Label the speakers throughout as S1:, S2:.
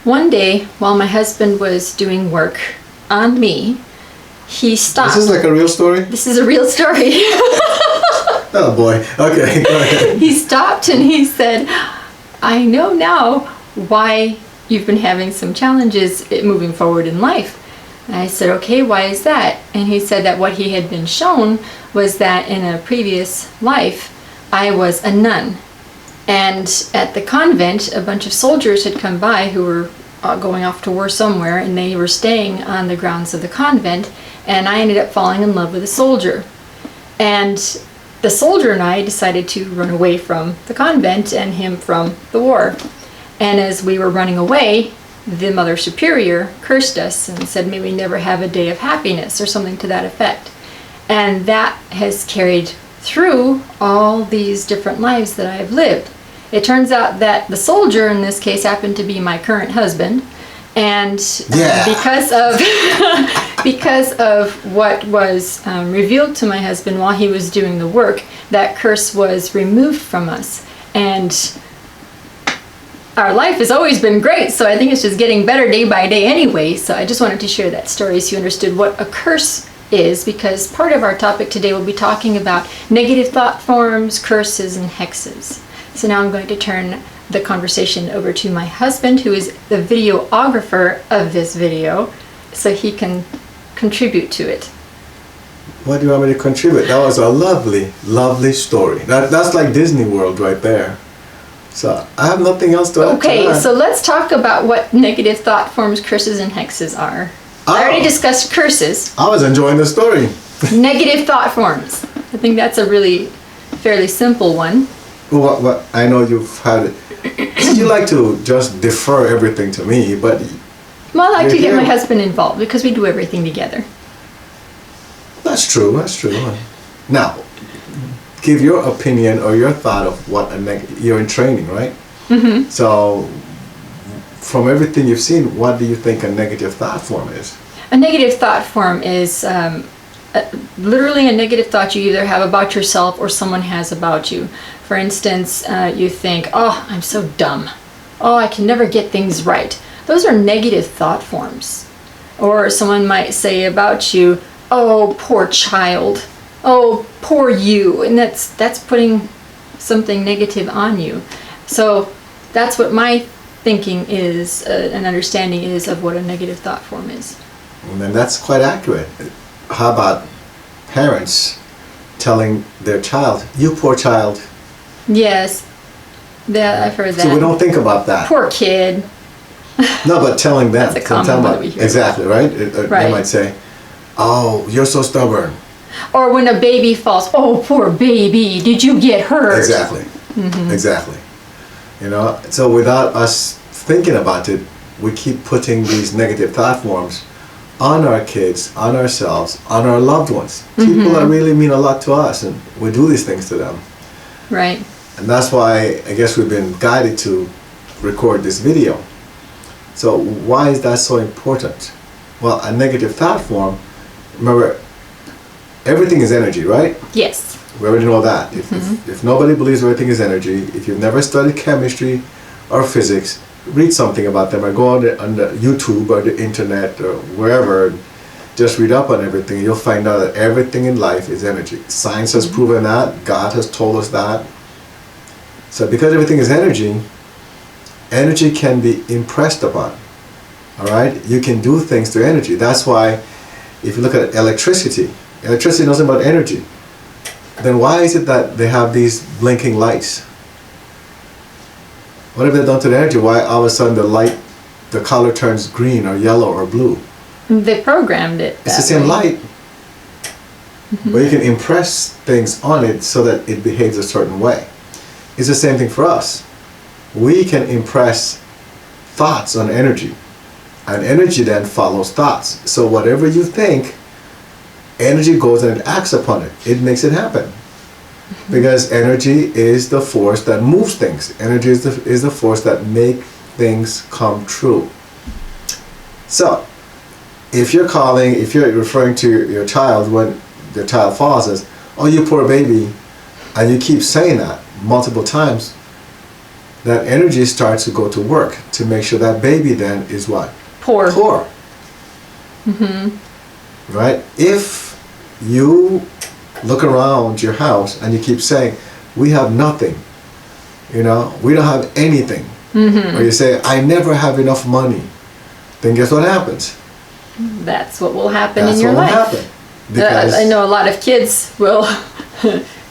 S1: One day, while my husband was doing work on me, he stopped.
S2: This is like a real story?
S1: This is a real story.
S2: Oh boy. Okay, go ahead.
S1: He stopped and he said, I know now why you've been having some challenges moving forward in life. And I said, okay, why is that? And he said that what he had been shown was that in a previous life, I was a nun. And at the convent, a bunch of soldiers had come by who were going off to war somewhere, and they were staying on the grounds of the convent, and I ended up falling in love with a soldier. And the soldier and I decided to run away from the convent and him from the war. And as we were running away, the Mother Superior cursed us and said, may we never have a day of happiness, or something to that effect. And that has carried through all these different lives that I have lived. It turns out that the soldier in this case happened to be my current husband, and because of what was revealed to my husband while he was doing the work, that curse was removed from us. And our life has always been great, so I think it's just getting better day by day anyway. So I just wanted to share that story so you understood what a curse is, because part of our topic today will be talking about negative thought forms, curses, and hexes. So now I'm going to turn the conversation over to my husband, who is the videographer of this video, so he can contribute to it.
S2: What do you want me to contribute? That was a lovely, lovely story. That's like Disney World right there. So I have nothing else to add.
S1: Okay, so let's talk about what negative thought forms, curses, and hexes are. I already discussed curses.
S2: I was enjoying the story.
S1: Negative thought forms. I think that's a really fairly simple one.
S2: Well, what I know you've had it. You like to just defer everything to me, but...
S1: Well, I like to get my husband involved because we do everything together.
S2: That's true, that's true. Now, give your opinion or your thought of what you're in training, right? Mm-hmm. So, from everything you've seen, what do you think a negative thought form is?
S1: A negative thought form is literally a negative thought you either have about yourself or someone has about you. For instance, you think, oh, I'm so dumb. Oh, I can never get things right. Those are negative thought forms. Or someone might say about you, oh, poor child. Oh, poor you. And that's putting something negative on you. So that's what my thinking is, an understanding is of what a negative thought form is.
S2: And that's quite accurate. How about parents telling their child, you poor child?
S1: Yes, I've heard that.
S2: So we don't think about that.
S1: Poor kid.
S2: No, but telling them.
S1: That's a common one that we hear.
S2: Exactly, right?
S1: Right.
S2: They might say, oh, you're so stubborn.
S1: Or when a baby falls, oh, poor baby, did you get hurt?
S2: Exactly, mm-hmm. Exactly. You know, so without us thinking about it, we keep putting these negative thought forms on our kids, on ourselves, on our loved ones. Mm-hmm. People that really mean a lot to us, and we do these things to them.
S1: Right.
S2: And that's why I guess we've been guided to record this video. So why is that so important? Well, a negative thought form, remember, everything is energy, right?
S1: Yes.
S2: We already know that. If nobody believes everything is energy, if you've never studied chemistry or physics, read something about them, or go on the YouTube or the internet or wherever, just read up on everything. You'll find out that everything in life is energy. Science has proven that. God has told us that. So because everything is energy, energy can be impressed upon. All right? You can do things through energy. That's why if you look at electricity knows about energy. Then why is it that they have these blinking lights? What have they done to the energy? Why all of a sudden the color turns green or yellow or blue?
S1: They programmed it.
S2: It's the same light, but you can impress things on it so that it behaves a certain way. It's the same thing for us. We can impress thoughts on energy, and energy then follows thoughts. So whatever you think, energy goes and it acts upon it. It makes it happen. Because energy is the force that moves things. Energy is the force that makes things come true. So, if you're referring to your child when your child falls as, oh, you poor baby, and you keep saying that multiple times, that energy starts to go to work to make sure that baby then is what?
S1: Poor.
S2: Poor. Right? If you look around your house and you keep saying, we have nothing, we don't have anything, or you say, I never have enough money, then guess what happens?
S1: That's what will happen
S2: That's
S1: in your
S2: what will
S1: life.
S2: happen. Because
S1: I know a lot of kids will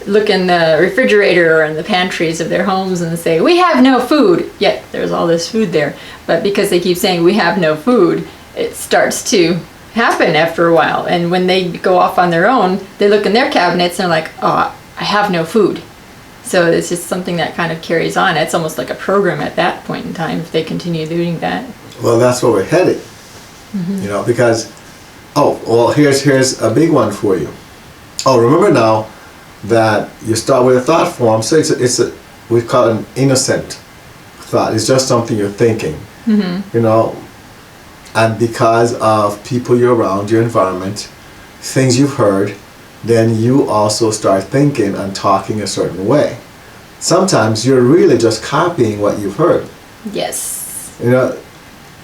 S1: look in the refrigerator or in the pantries of their homes and say, we have no food, yet there's all this food there. But because they keep saying we have no food, it starts to happen after a while. And when they go off on their own, they look in their cabinets and they're like, oh, I have no food. So it's just something that kind of carries on. It's almost like a program at that point in time if they continue doing that.
S2: well, that's where we're headed. Because here's a big one for you. Oh, remember now that you start with a thought form, so we call it an innocent thought. It's just something you're thinking, and because of people you're around, your environment, things you've heard, then you also start thinking and talking a certain way. Sometimes you're really just copying what you've heard.
S1: Yes.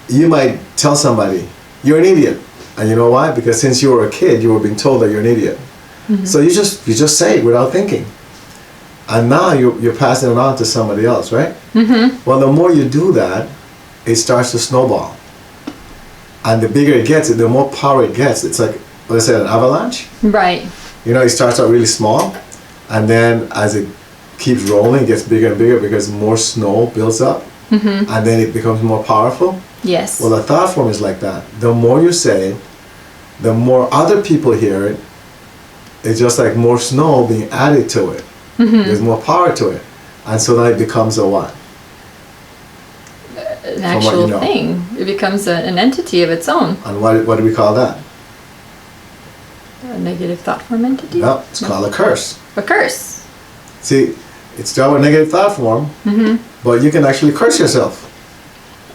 S2: You might tell somebody, you're an idiot. And you know why? Because since you were a kid, you were being told that you're an idiot. So you just say it without thinking. And now you're passing it on to somebody else, right? Well, the more you do that, it starts to snowball. And the bigger it gets, the more power it gets. It's like, what I said, an avalanche.
S1: Right.
S2: It starts out really small. And then as it keeps rolling, it gets bigger and bigger because more snow builds up. And then it becomes more powerful.
S1: Yes.
S2: Well, the thought form is like that. The more you say it, the more other people hear it. It's just like more snow being added to it. There's more power to it. And so then it becomes a what?
S1: An actual thing. It becomes an entity of its own.
S2: And what do we call that?
S1: A negative thought form entity?
S2: No, it's called a curse.
S1: A curse.
S2: See, it's started with negative thought form, but you can actually curse yourself.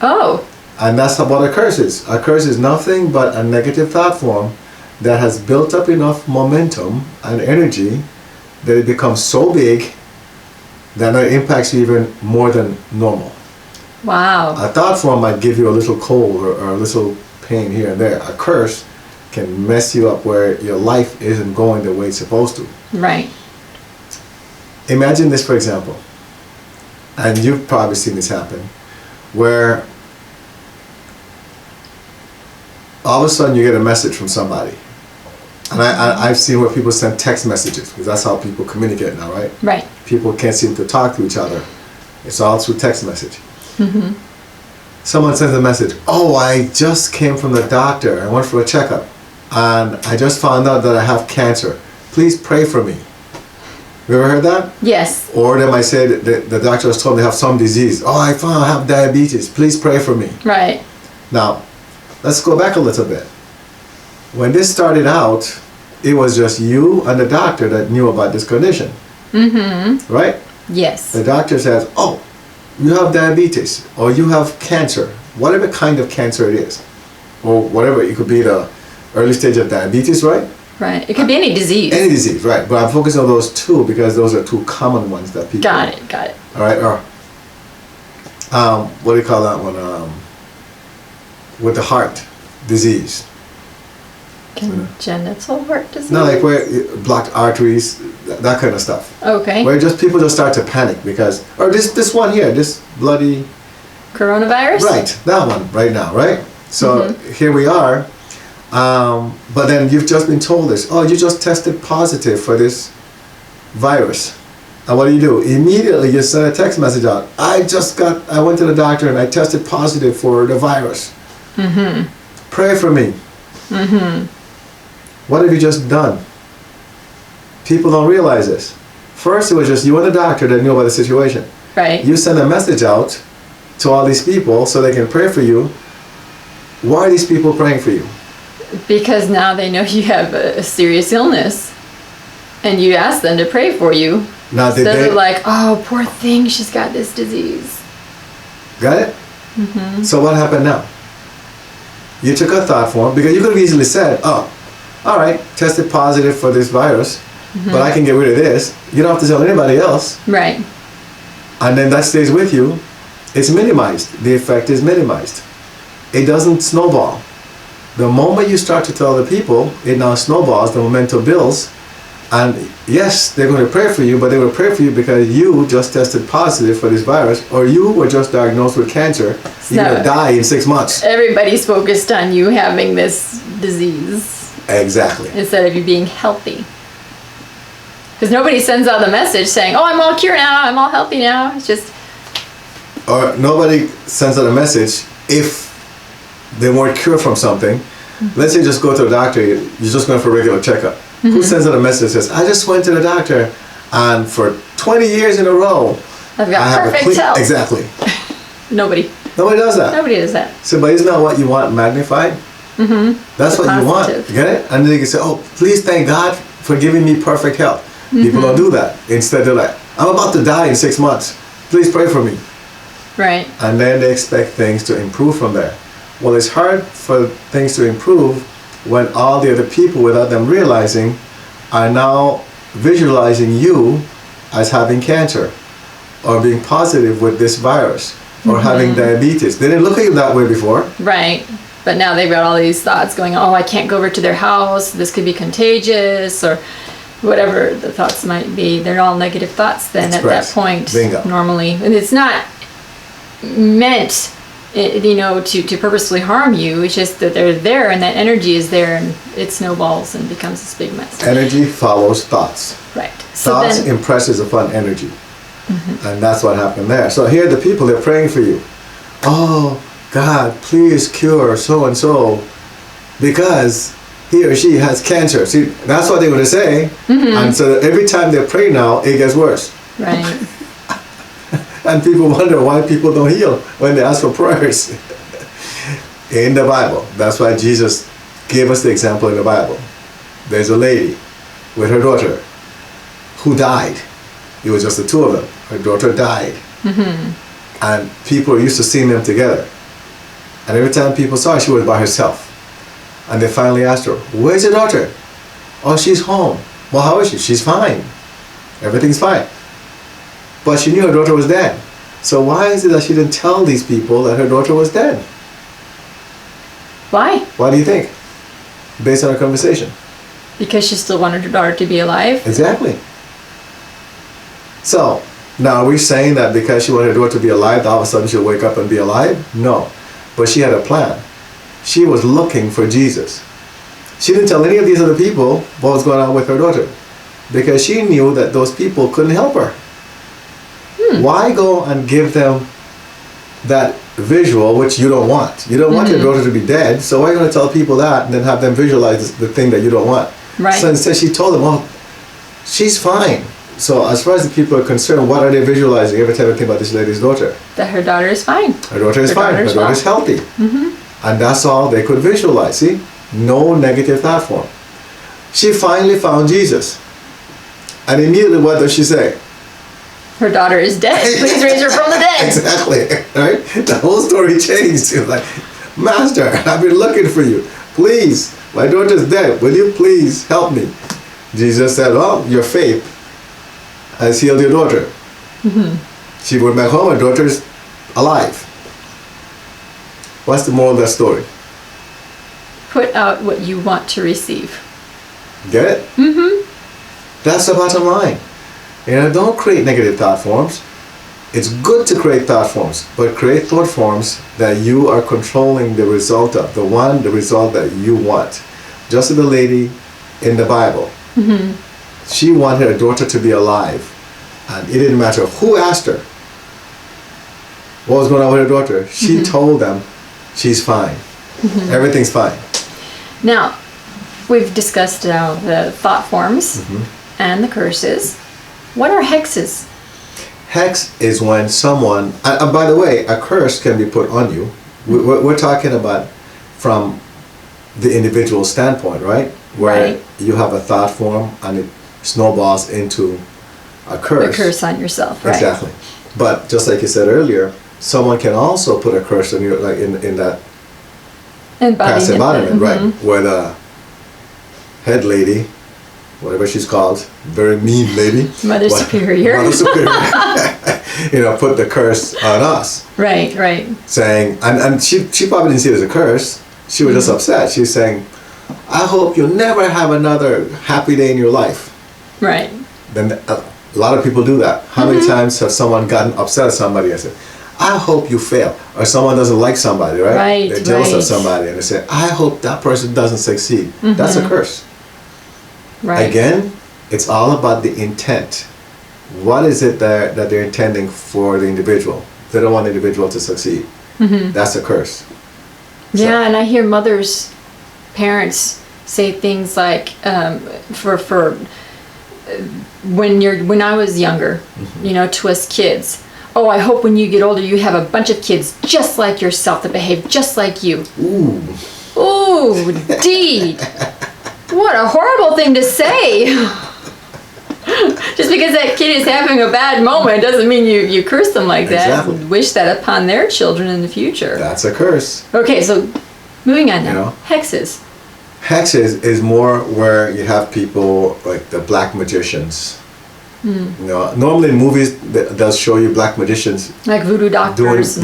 S1: Oh.
S2: And that's what a curse is. A curse is nothing but a negative thought form that has built up enough momentum and energy that it becomes so big that it impacts you even more than normal.
S1: Wow.
S2: A thought form might give you a little cold or a little pain here and there. A curse can mess you up where your life isn't going the way it's supposed to.
S1: Right.
S2: Imagine this, for example, and you've probably seen this happen, where all of a sudden you get a message from somebody. And I've seen where people send text messages, because that's how people communicate now, right?
S1: Right.
S2: People can't seem to talk to each other. It's all through text message. Someone sends a message, oh, I just came from the doctor. I went for a checkup. And I just found out that I have cancer. Please pray for me. You ever heard that?
S1: Yes.
S2: Or they might say that the doctor has told them they have some disease. Oh, I found I have diabetes. Please pray for me.
S1: Right.
S2: Now, let's go back a little bit. When this started out, it was just you and the doctor that knew about this condition. Right?
S1: Yes.
S2: The doctor says, oh, you have diabetes, or you have cancer, whatever kind of cancer it is, or whatever. It could be the early stage of diabetes, right?
S1: Right. It could be any disease.
S2: Any disease, right. But I'm focusing on those two because those are two common ones that people...
S1: Got it.
S2: All right, or what do you call that one? With the heart disease.
S1: Congenital heart disease?
S2: No, like where blocked arteries, that kind of stuff.
S1: Okay.
S2: Where just people just start to panic because, or this one here, this bloody...
S1: Coronavirus?
S2: Right, that one right now, right? So here we are, but then you've just been told this, oh, you just tested positive for this virus. And what do? Immediately you send a text message out. I went to the doctor and I tested positive for the virus. Pray for me. What have you just done? People don't realize this. First, it was just you and the doctor that knew about the situation.
S1: Right.
S2: You send a message out to all these people so they can pray for you. Why are these people praying for you?
S1: Because now they know you have a serious illness. And you ask them to pray for you.
S2: Now,
S1: Instead of like, oh, poor thing, she's got this disease.
S2: Got it? So what happened now? You took a thought form, because you could have easily said, oh, all right, tested positive for this virus, but I can get rid of this. You don't have to tell anybody else.
S1: Right.
S2: And then that stays with you. it's minimized. The effect is minimized. It doesn't snowball. The moment you start to tell the people, it now snowballs, the momentum builds, and yes, they're going to pray for you, but they will pray for you because you just tested positive for this virus, or you were just diagnosed with cancer. You're going to die in 6 months.
S1: Everybody's focused on you having this disease.
S2: Exactly.
S1: Instead of you being healthy. Because nobody sends out the message saying, oh, I'm all cured now, I'm all healthy now. It's just...
S2: Or nobody sends out a message if they weren't cured from something. Let's say you just go to a doctor, you're just going for a regular checkup. Who sends out a message that says, I just went to the doctor and for 20 years in a row,
S1: I've got perfect health.
S2: Exactly.
S1: Nobody.
S2: Nobody does that.
S1: Nobody does that.
S2: So, but isn't that what you want magnified? That's what you want. Get it? And then you can say, oh, please thank God for giving me perfect health. People don't do that. Instead, they're like, I'm about to die in 6 months. Please pray for me.
S1: Right.
S2: And then they expect things to improve from there. Well, it's hard for things to improve when all the other people, without them realizing, are now visualizing you as having cancer or being positive with this virus or having diabetes. They didn't look at you that way before.
S1: Right. But now they've got all these thoughts going, oh, I can't go over to their house. This could be contagious, or whatever the thoughts might be. They're all negative thoughts then at that point.
S2: Bingo.
S1: Normally. And it's not meant, to purposely harm you. It's just that they're there and that energy is there and it snowballs and becomes this big mess.
S2: Energy follows thoughts.
S1: Right. So
S2: thoughts impresses upon energy. And that's what happened there. So here the people, they're praying for you. Oh, God, please cure so-and-so because he or she has cancer. See, that's what they were to say. And so every time they pray now, it gets worse.
S1: Right.
S2: And people wonder why people don't heal when they ask for prayers. In the Bible, that's why Jesus gave us the example in the Bible. There's a lady with her daughter who died. It was just the two of them. Her daughter died. And people used to seeing them together. And every time people saw her, she was by herself. And they finally asked her, where's your daughter? Oh, she's home. Well, how is she? She's fine. Everything's fine. But she knew her daughter was dead. So why is it that she didn't tell these people that her daughter was dead?
S1: Why?
S2: Why do you think? Based on our conversation.
S1: Because she still wanted her daughter to be alive?
S2: Exactly. So, now are we saying that because she wanted her daughter to be alive, all of a sudden she'll wake up and be alive? No. But she had a plan. She was looking for Jesus. She didn't tell any of these other people what was going on with her daughter because she knew that those people couldn't help her. Why go and give them that visual which you don't want? You don't want your daughter to be dead, so why are you going to tell people that and then have them visualize the thing that you don't want?
S1: Right.
S2: So instead she told them, well, she's fine. So as far as the people are concerned, what are they visualizing every time they think about this lady's daughter?
S1: That her daughter is fine.
S2: Her daughter is fine. Her daughter is healthy. And that's all they could visualize. See? No negative thought form. She finally found Jesus. And immediately what does she say?
S1: Her daughter is dead. Please raise her from the dead.
S2: Exactly. Right? The whole story changed. She was like, Master, I've been looking for you. Please, my daughter's dead. Will you please help me? Jesus said, well, your faith has healed your daughter. She went back home, her daughter's alive. What's the moral of that story?
S1: Put out what you want to receive.
S2: Get it? That's the bottom line. Don't create negative thought forms. It's good to create thought forms, but create thought forms that you are controlling the result of, the result that you want. Just as the lady in the Bible. She wanted her daughter to be alive. And it didn't matter who asked her what was going on with her daughter. She told them she's fine. Everything's fine.
S1: Now, we've discussed now the thought forms and the curses. What are hexes?
S2: Hex is when someone, and by the way, a curse can be put on you. We're talking about from the individual standpoint, right? Where you have a thought form and it snowballs into a curse.
S1: A curse on yourself, right?
S2: Exactly. But just like you said earlier, someone can also put a curse on you, like in that past embodiment, right? Where the head lady, whatever she's called, very mean lady.
S1: Mother Superior.
S2: Mother Superior. put the curse on us.
S1: Right, right.
S2: Saying, and she probably didn't see it as a curse. She was just upset. She was saying, I hope you'll never have another happy day in your life.
S1: Right.
S2: Then a lot of people do that. How many times have someone gotten upset at somebody and said, I hope you fail? Or someone doesn't like somebody, right?
S1: Right,
S2: They're jealous
S1: right.
S2: of somebody and they say, I hope that person doesn't succeed. That's a curse.
S1: Right.
S2: Again, it's all about the intent. What is it that they're intending for the individual? They don't want the individual to succeed. That's a curse.
S1: Yeah, and I hear mothers, parents say things like, when I was younger, to us kids, oh, I hope when you get older you have a bunch of kids just like yourself that behave just like you. Ooh, Dee. What a horrible thing to say. Just because that kid is having a bad moment doesn't mean you curse them like that.
S2: Exactly.
S1: Wish that upon their children in the future.
S2: That's a curse.
S1: Okay, so moving on now.
S2: You know?
S1: Hexes.
S2: Hexes is more where you have people like the black magicians. Normally in movies they'll show you black magicians
S1: Like voodoo doctors.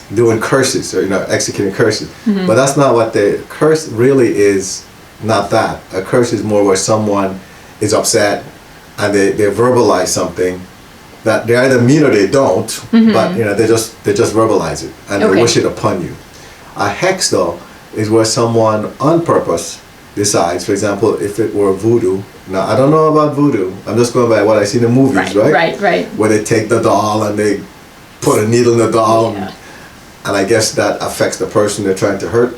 S2: doing curses or executing curses. But that's not what the curse really is. Not that. A curse is more where someone is upset and they verbalize something that they either mean or they don't, but they just verbalize it and they wish it upon you. A hex though is where someone on purpose decides, for example, if it were voodoo. Now I don't know about voodoo. I'm just going by what I see in the movies, right?
S1: Right.
S2: Where they take the doll and they put a needle in the doll,
S1: Yeah.
S2: and I guess that affects the person they're trying to hurt.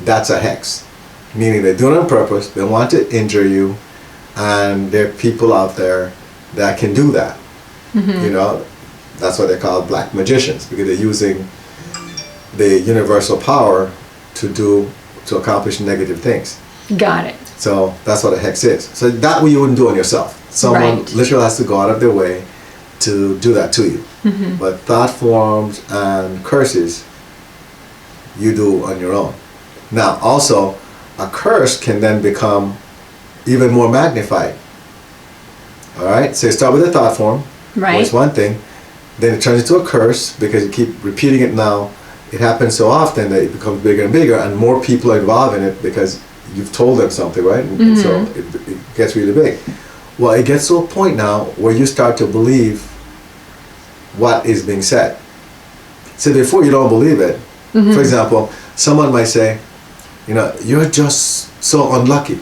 S2: That's a hex. Meaning they do it on purpose, they want to injure you, and there are people out there that can do that. That's what they call black magicians, because they're using the universal power to accomplish negative things.
S1: Got it.
S2: So that's what a hex is. So that way you wouldn't do on yourself. Someone
S1: Right.
S2: literally has to go out of their way to do that to you. But thought forms and curses, you do on your own. Now also, a curse can then become even more magnified. All right, so you start with a thought form,
S1: Right.
S2: which is one thing, then it turns into a curse because you keep repeating it now. It happens so often that it becomes bigger and bigger, and more people are involved in it because you've told them something, right? And so it gets really big. Well, it gets to a point now where you start to believe what is being said. So before you don't believe it. For example, someone might say, you're just so unlucky.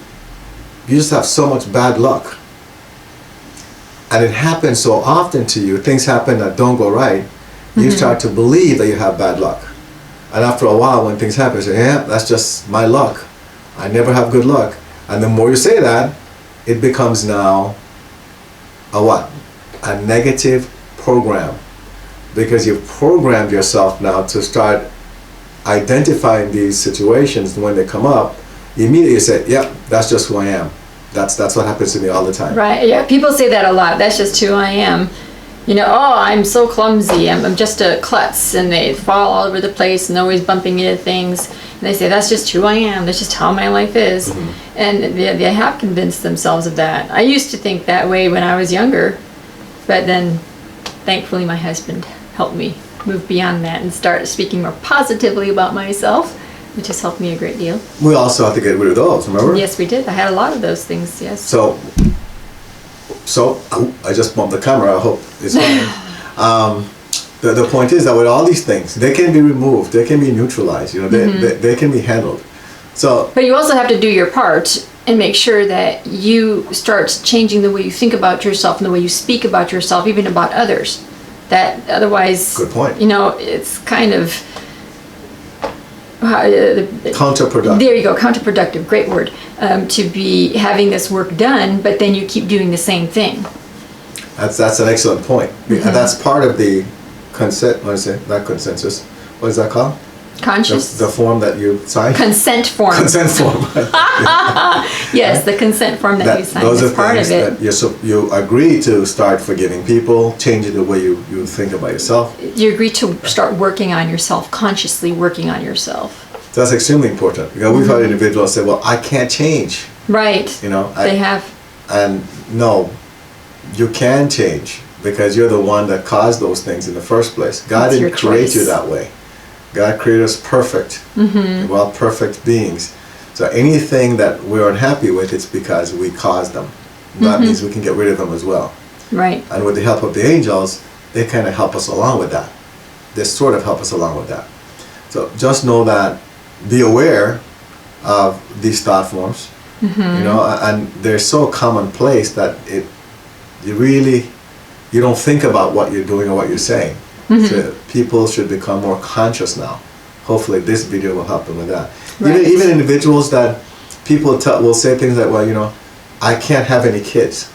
S2: You just have so much bad luck. And it happens so often to you, things happen that don't go right, you start to believe that you have bad luck. And after a while, when things happen, you say, yeah, that's just my luck. I never have good luck. And the more you say that, it becomes now a what? A negative program. Because you've programmed yourself now to start identifying these situations, and when they come up, you immediately say, yep, that's just who I am. That's what happens to me all the time.
S1: Right. Yeah. People say that a lot. That's just who I am. Oh, I'm so clumsy. I'm just a klutz, and they fall all over the place and always bumping into things. And they say that's just who I am. That's just how my life is. And they have convinced themselves of that. I used to think that way when I was younger, but then, thankfully, my husband helped me move beyond that and start speaking more positively about myself, which has helped me a great deal.
S2: We also have to get rid of those, remember?
S1: Yes, we did. I had a lot of those things, yes.
S2: So I just bumped the camera. I hope it's fine. The point is that with all these things, they can be removed. They can be neutralized. They can be handled. So,
S1: but you also have to do your part and make sure that you start changing the way you think about yourself and the way you speak about yourself, even about others. That otherwise,
S2: good point.
S1: It's kind of
S2: counterproductive.
S1: There you go, counterproductive. Great word. To be having this work done, but then you keep doing the same thing.
S2: That's an excellent point, and that's part of the not consensus. What is that called?
S1: Conscious.
S2: The form that you signed.
S1: Consent form.
S2: Consent form.
S1: Yes, the consent form that you signed.
S2: Those
S1: is
S2: are
S1: part of
S2: things
S1: it.
S2: that you agree to start forgiving people, changing the way you think about yourself.
S1: You agree to start working on yourself, consciously working on yourself.
S2: So that's extremely important. We've had individuals say, "Well, I can't change."
S1: Right.
S2: They
S1: have.
S2: And no, you can change. because you're the one that caused those things in the first place. God
S1: It's your
S2: didn't create
S1: choice.
S2: you that way. God created us perfect, well, perfect beings. So anything that we're unhappy with, it's because we caused them. That means we can get rid of them as well.
S1: Right.
S2: And with the help of the angels, they kind of help us along with that. They sort of help us along with that. So just know that, be aware of these thought forms, you know, and they're so commonplace that you don't think about what you're doing or what you're saying. So people should become more conscious now. Hopefully this video will help them with that.
S1: Right.
S2: Even individuals that people will say things like, well, you know, I can't have any kids.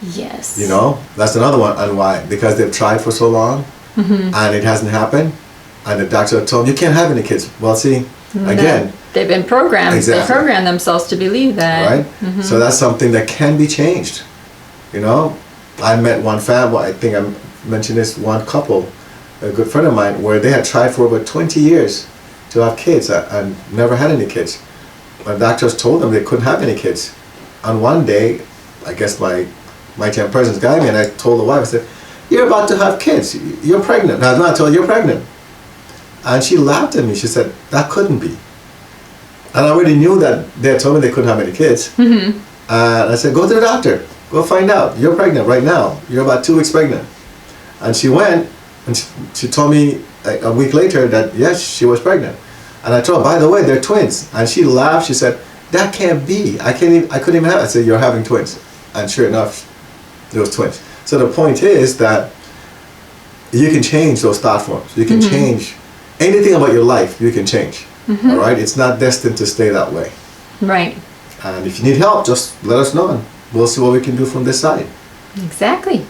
S1: Yes.
S2: You know, that's another one. And why? Because they've tried for so long and it hasn't happened. And the doctor told them, you can't have any kids. Well, see, again,
S1: they've been programmed.
S2: Exactly.
S1: They programmed themselves to believe that.
S2: right? So that's something that can be changed. You know, I met one family, I think I mentioned this, one couple, a good friend of mine, where they had tried for over 20 years to have kids and never had any kids. The doctors told them they couldn't have any kids. And one day, I guess my temp presence guided me, and I told the wife, I said, you're about to have kids. You're pregnant. No, I told her, you're pregnant. And she laughed at me. She said, that couldn't be. And I already knew that they had told me they couldn't have any kids. And I said, go to the doctor. Go find out. You're pregnant right now. You're about 2 weeks pregnant. And she went, and she told me a week later that, yes, she was pregnant. And I told her, by the way, they're twins. And she laughed. She said, that can't be. I couldn't even have it. I said, you're having twins. And sure enough, it was twins. So the point is that you can change those thought forms. You can change anything about your life. You can change. All right? It's not destined to stay that way.
S1: Right.
S2: And if you need help, just let us know, and we'll see what we can do from this side.
S1: Exactly.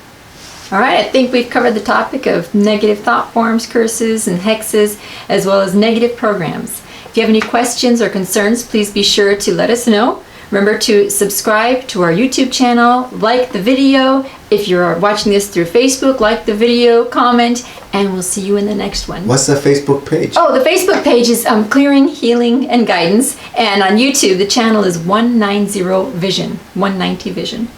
S1: All right, I think we've covered the topic of negative thought forms, curses, and hexes, as well as negative programs. If you have any questions or concerns, please be sure to let us know. Remember to subscribe to our YouTube channel, like the video. If you're watching this through Facebook, like the video, comment, and we'll see you in the next one.
S2: What's the Facebook page?
S1: Oh, the Facebook page is Clearing, Healing, and Guidance. And on YouTube, the channel is 190 Vision. 190 Vision.